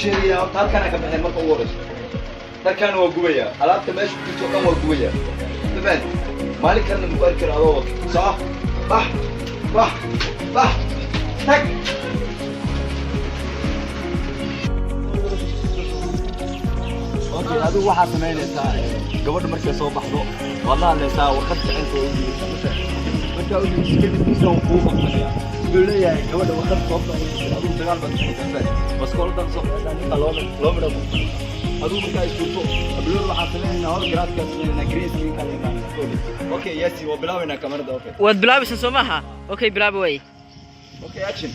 sheegaya halkan ka bixin marka ugu horeyso halkan waa gubaya alaabta meesha ku jirto kan waa gubaya taban maalin kalena ku arkir adoo صح صح صح صح تك اوكي هذا واحد سمينيسا gabadha markay soo baxdo wallahi leesaa warqad ficilka oo yimid marka uu iskidibkiisa uu ku qabtaya leeyahay gabadha warqad soo baxday aduu dagaal baad ku qabtay bas kooldan soo baxday loo midho aduu markaa isku abloor waxa sameeynaa hor garaadka sameeynaa grease kale okay yesi waa bilaabina kamarada okay waad bilaabaysaa Soomaha okay bilaab way okay action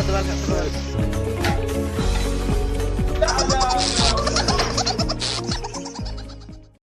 Давай.